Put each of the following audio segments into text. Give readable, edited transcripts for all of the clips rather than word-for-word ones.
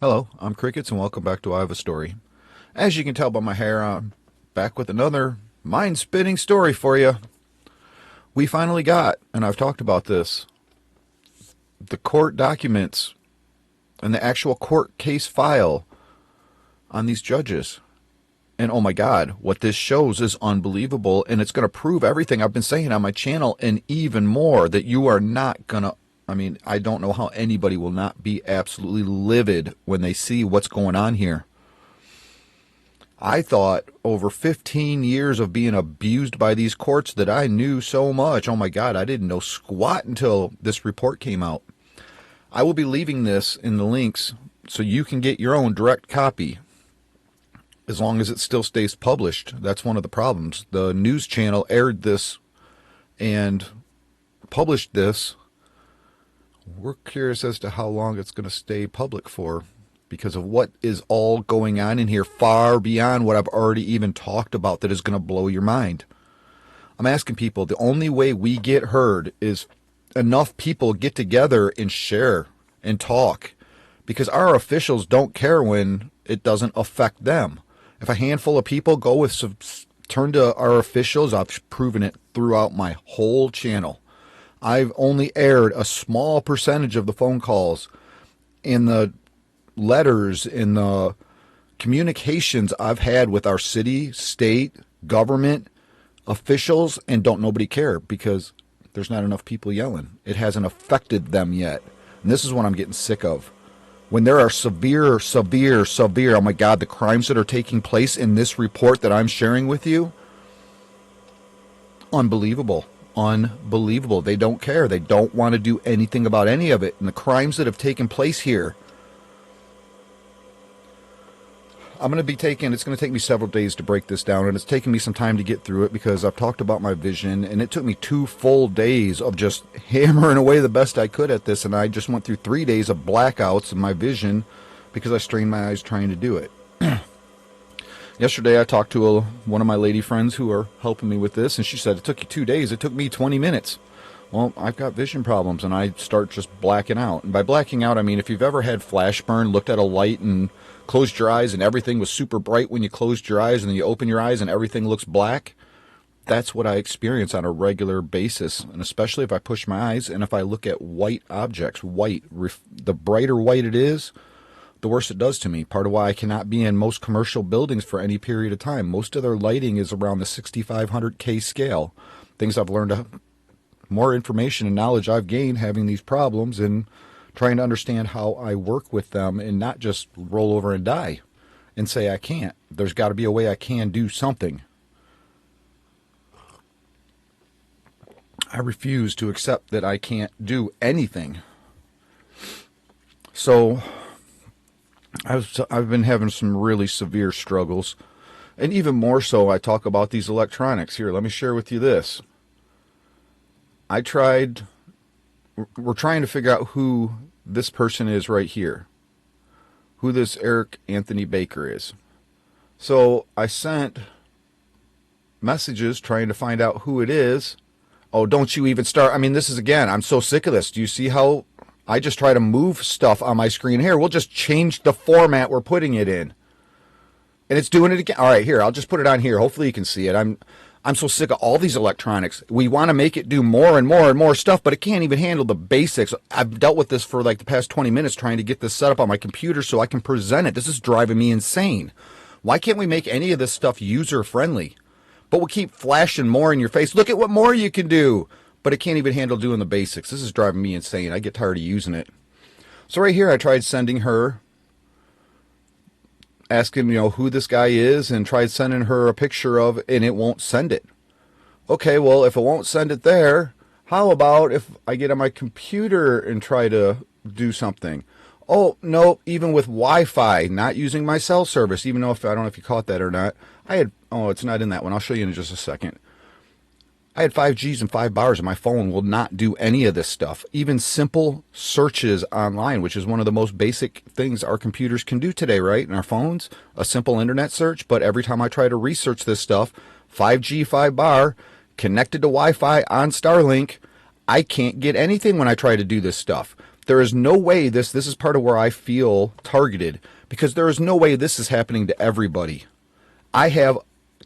Hello, I'm Crickets, and welcome back to I Have a Story. As you can tell by my hair, I'm back with another mind-spinning story for you. We finally got, and I've talked about this, the court documents and the actual court case file on these judges. And oh my God, what this shows is unbelievable, and it's going to prove everything I've been saying on my channel and even more, that you are not going to, I don't know how anybody will not be absolutely livid when they see what's going on here. I thought over 15 years of being abused by these courts that I knew so much. Oh my God, I didn't know squat until this report came out. I will be leaving this in the links so you can get your own direct copy as long as it still stays published. That's one of the problems. The news channel aired this and published this. We're curious as to how long it's going to stay public for, because of what is all going on in here far beyond what I've already even talked about that is going to blow your mind. I'm asking people, the only way we get heard is enough people get together and share and talk, because our officials don't care when it doesn't affect them. If a handful of people go with turn to our officials, I've proven it throughout my whole channel. I've only aired a small percentage of the phone calls, in the letters, in the communications I've had with our city, state, government officials, and don't nobody care because there's not enough people yelling. It hasn't affected them yet. And this is what I'm getting sick of. When there are severe, oh my God, the crimes that are taking place in this report that I'm sharing with you, unbelievable. Unbelievable. They don't care. They don't want to do anything about any of it. And the crimes that have taken place here, it's going to take me several days to break this down, and it's taken me some time to get through it because I've talked about my vision, and it took me 2 full days of just hammering away the best I could at this, and I just went through 3 days of blackouts in my vision because I strained my eyes trying to do it. Yesterday I talked to one of my lady friends who are helping me with this, and she said, it took you 2 days. It took me 20 minutes. Well, I've got vision problems, and I start just blacking out. And by blacking out, I mean if you've ever had flash burn, looked at a light and closed your eyes and everything was super bright when you closed your eyes, and then you open your eyes and everything looks black, that's what I experience on a regular basis. And especially if I push my eyes and if I look at white objects, the brighter white it is, the worse it does to me. Part of why I cannot be in most commercial buildings for any period of time. Most of their lighting is around the 6500K scale. Things I've learned, more information and knowledge I've gained having these problems and trying to understand how I work with them and not just roll over and die and say I can't. There's got to be a way I can do something. I refuse to accept that I can't do anything. So I've been having some really severe struggles, and even more so I talk about these electronics. Here, let me share with you this. We're trying to figure out who this person is right here, who this Eric Anthony Baker is. So I sent messages trying to find out who it is. Oh, don't you even start. This is, again, I'm so sick of this. Do you see how I just try to move stuff on my screen here? We'll just change the format we're putting it in. And it's doing it again. All right, here, I'll just put it on here. Hopefully you can see it. I'm so sick of all these electronics. We want to make it do more and more and more stuff, but it can't even handle the basics. I've dealt with this for like the past 20 minutes trying to get this set up on my computer so I can present it. This is driving me insane. Why can't we make any of this stuff user-friendly? But we'll keep flashing more in your face. Look at what more you can do. But it can't even handle doing the basics. This is driving me insane. I get tired of using it. So right here I tried sending her, asking, who this guy is, and tried sending her a picture of, and it won't send it. Okay, well, if it won't send it there, how about if I get on my computer and try to do something? Oh, no, even with Wi-Fi, not using my cell service, even though I don't know if you caught that or not. It's not in that one. I'll show you in just a second. I had 5Gs and 5 bars, and my phone will not do any of this stuff. Even simple searches online, which is one of the most basic things our computers can do today, right? In our phones, a simple internet search. But every time I try to research this stuff, 5G, 5 bar, connected to Wi-Fi on Starlink, I can't get anything when I try to do this stuff. There is no way this is part of where I feel targeted, because there is no way this is happening to everybody. I have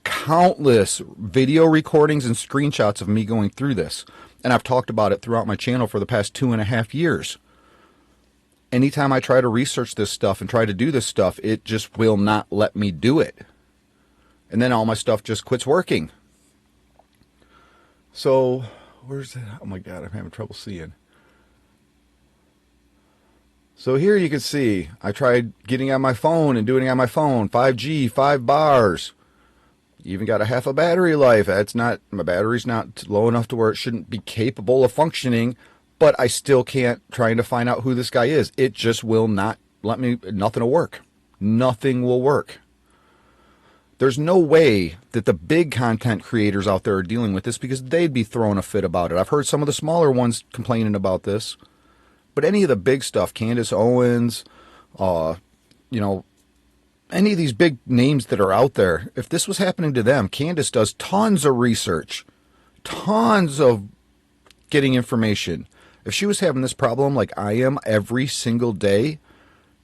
countless video recordings and screenshots of me going through this, and I've talked about it throughout my channel for the past 2.5 years. Anytime I try to research this stuff and try to do this stuff, it just will not let me do it. And then all my stuff just quits working. So, where's that? Oh my God, I'm having trouble seeing. So here you can see, I tried getting on my phone and doing it on my phone, 5G, 5 bars. Even got a half a battery life. My battery's not low enough to where it shouldn't be capable of functioning, but I still can't, trying to find out who this guy is. It just will not let me, nothing will work. Nothing will work. There's no way that the big content creators out there are dealing with this, because they'd be throwing a fit about it. I've heard some of the smaller ones complaining about this, but any of the big stuff, Candace Owens, any of these big names that are out there, if this was happening to them, Candace does tons of research, tons of getting information. If she was having this problem like I am every single day,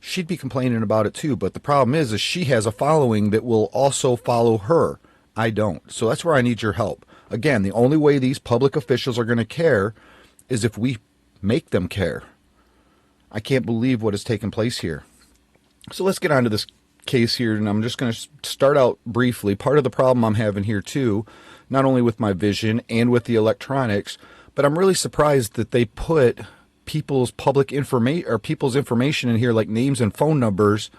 she'd be complaining about it too. But the problem is she has a following that will also follow her. I don't. So that's where I need your help. Again, the only way these public officials are going to care is if we make them care. I can't believe what has taken place here. So let's get on to this case here, and I'm just going to start out briefly. Part of the problem I'm having here too, not only with my vision and with the electronics, but I'm really surprised that they put people's public information or people's information in here, like names and phone numbers,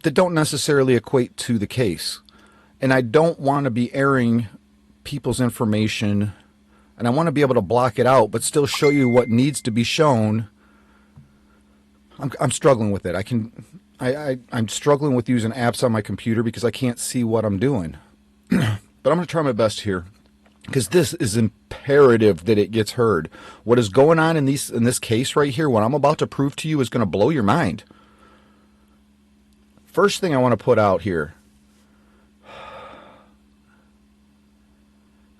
that don't necessarily equate to the case. And I don't want to be airing people's information, and I want to be able to block it out but still show you what needs to be shown. I'm struggling with it. I'm struggling with using apps on my computer because I can't see what I'm doing. But I'm going to try my best here, because this is imperative that it gets heard. What is going on in this case right here, what I'm about to prove to you, is going to blow your mind. First thing I want to put out here,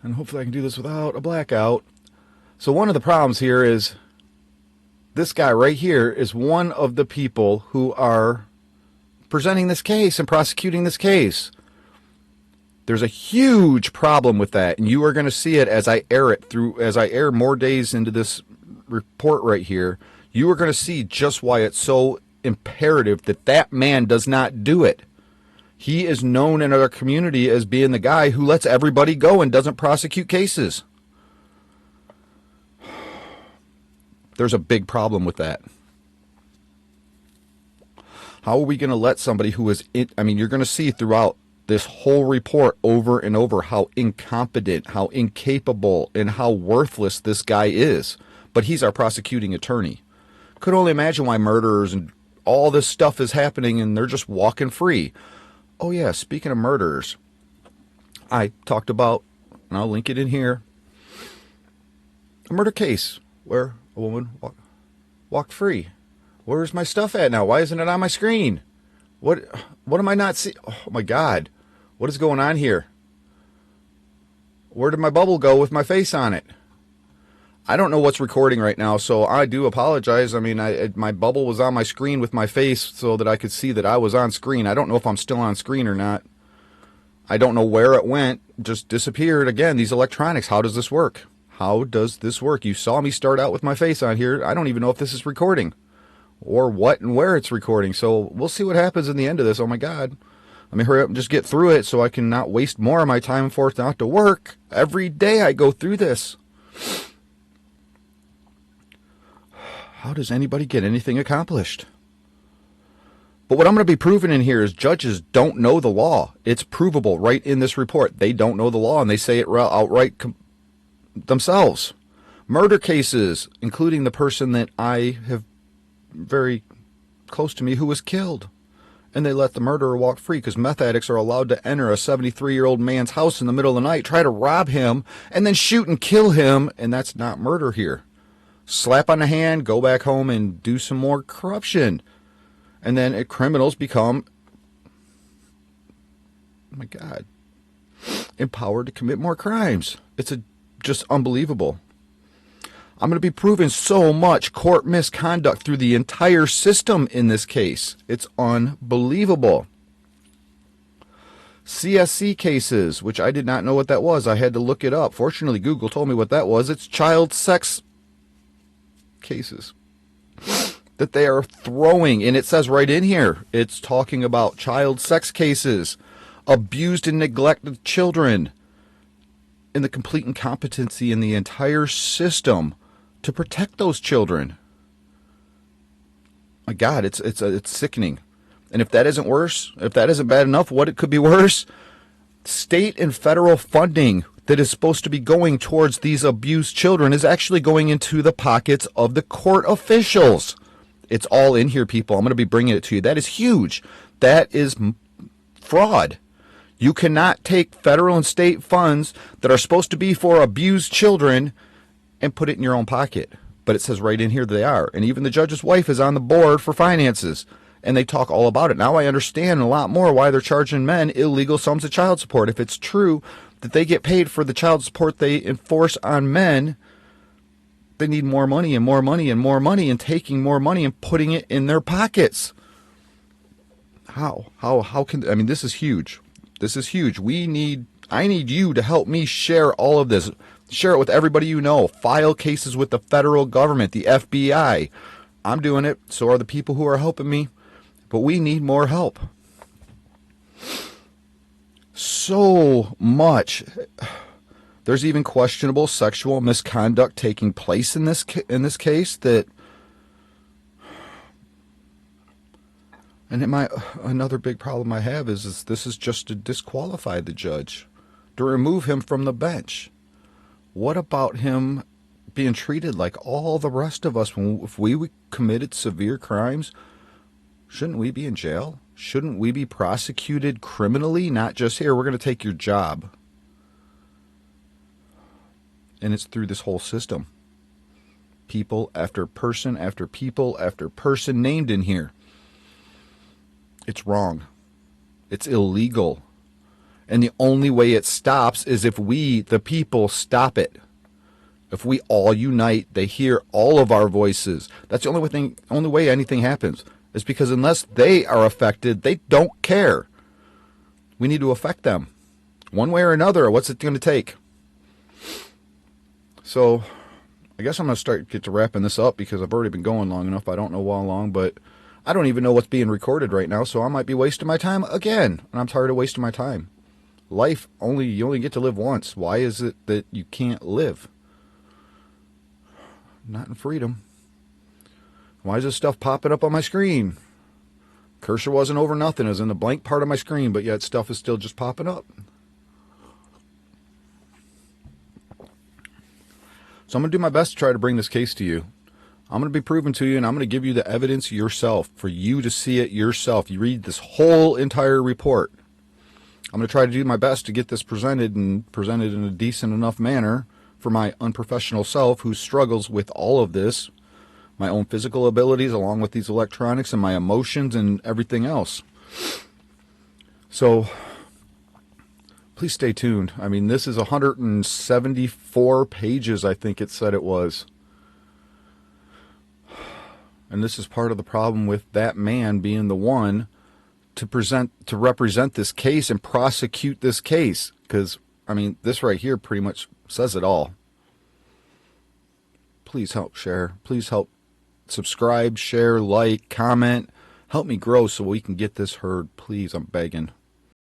and hopefully I can do this without a blackout. So one of the problems here is this guy right here is one of the people who are presenting this case and prosecuting this case. There's a huge problem with that, and you are going to see it as I air more days into this report right here. You are going to see just why it's so imperative that that man does not do it. He is known in our community as being the guy who lets everybody go and doesn't prosecute cases. There's a big problem with that. How are we going to let somebody who is, you're going to see throughout this whole report over and over how incompetent, how incapable, and how worthless this guy is. But he's our prosecuting attorney. Could only imagine why murderers and all this stuff is happening and they're just walking free. Oh yeah, speaking of murderers, I talked about, and I'll link it in here, a murder case where a woman walked free. Where's my stuff at now? Why isn't it on my screen? What am I not seeing? Oh my God. What is going on here? Where did my bubble go with my face on it? I don't know what's recording right now, so I do apologize. My bubble was on my screen with my face so that I could see that I was on screen. I don't know if I'm still on screen or not. I don't know where it went. Just disappeared. Again, these electronics, how does this work? How does this work? You saw me start out with my face on here. I don't even know if this is recording or what and where it's recording. So we'll see what happens in the end of this. Oh my God. Let me hurry up and just get through it so I can not waste more of my time for it not to work. Every day I go through this. How does anybody get anything accomplished? But what I'm going to be proving in here is judges don't know the law. It's provable right in this report. They don't know the law, and they say it outright themselves. Murder cases, including the person that I have very close to me who was killed. And they let the murderer walk free because meth addicts are allowed to enter a 73-year-old man's house in the middle of the night, try to rob him, and then shoot and kill him, and that's not murder here. Slap on the hand, go back home and do some more corruption. And then criminals become, oh my God, empowered to commit more crimes. It's just unbelievable. I'm going to be proving so much court misconduct through the entire system in this case. It's unbelievable. CSC cases, which I did not know what that was. I had to look it up. Fortunately, Google told me what that was. It's child sex cases that they are throwing. And it says right in here, it's talking about child sex cases, abused and neglected children, and the complete incompetency in the entire system to protect those children. My God, it's sickening. And if that isn't worse, if that isn't bad enough, what it could be worse? State and federal funding that is supposed to be going towards these abused children is actually going into the pockets of the court officials. It's all in here, people. I'm going to be bringing it to you. That is huge. That is fraud. You cannot take federal and state funds that are supposed to be for abused children and put it in your own pocket. But it says right in here they are. And even the judge's wife is on the board for finances. And they talk all about it. Now I understand a lot more why they're charging men illegal sums of child support. If it's true that they get paid for the child support they enforce on men, they need more money and more money and more money and taking more money and putting it in their pockets. How can, I mean, this is huge. This is huge. I need you to help me share all of this. Share it with everybody you know. File cases with the federal government, the FBI. I'm doing it. So are the people who are helping me. But we need more help. So much. There's even questionable sexual misconduct taking place in this case that. And another big problem I have is this is just to disqualify the judge, to remove him from the bench. What about him being treated like all the rest of us? If we committed severe crimes, shouldn't we be in jail? Shouldn't we be prosecuted criminally? Not just, here, we're going to take your job. And it's through this whole system. People after person after people after person named in here. It's wrong. It's illegal. And the only way it stops is if we, the people, stop it. If we all unite, they hear all of our voices. That's the only way anything happens. Is because unless they are affected, they don't care. We need to affect them. One way or another. What's it going to take? So, I guess I'm going to get to wrapping this up because I've already been going long enough. I don't know how long, but I don't even know what's being recorded right now, so I might be wasting my time again. And I'm tired of wasting my time. Life, you only get to live once. Why is it that you can't live? Not in freedom. Why is this stuff popping up on my screen? Cursor wasn't over nothing. It was in the blank part of my screen, but yet stuff is still just popping up. So I'm going to do my best to try to bring this case to you. I'm going to be proven to you, and I'm going to give you the evidence yourself, for you to see it yourself. You read this whole entire report. I'm going to try to do my best to get this presented in a decent enough manner for my unprofessional self who struggles with all of this. My own physical abilities along with these electronics and my emotions and everything else. So please stay tuned. I mean, this is 174 pages, I think it said it was. And this is part of the problem with that man being the one to represent this case and prosecute this case. Because, I mean, this right here pretty much says it all. Please help share. Please help subscribe, share, like, comment. Help me grow so we can get this heard. Please, I'm begging.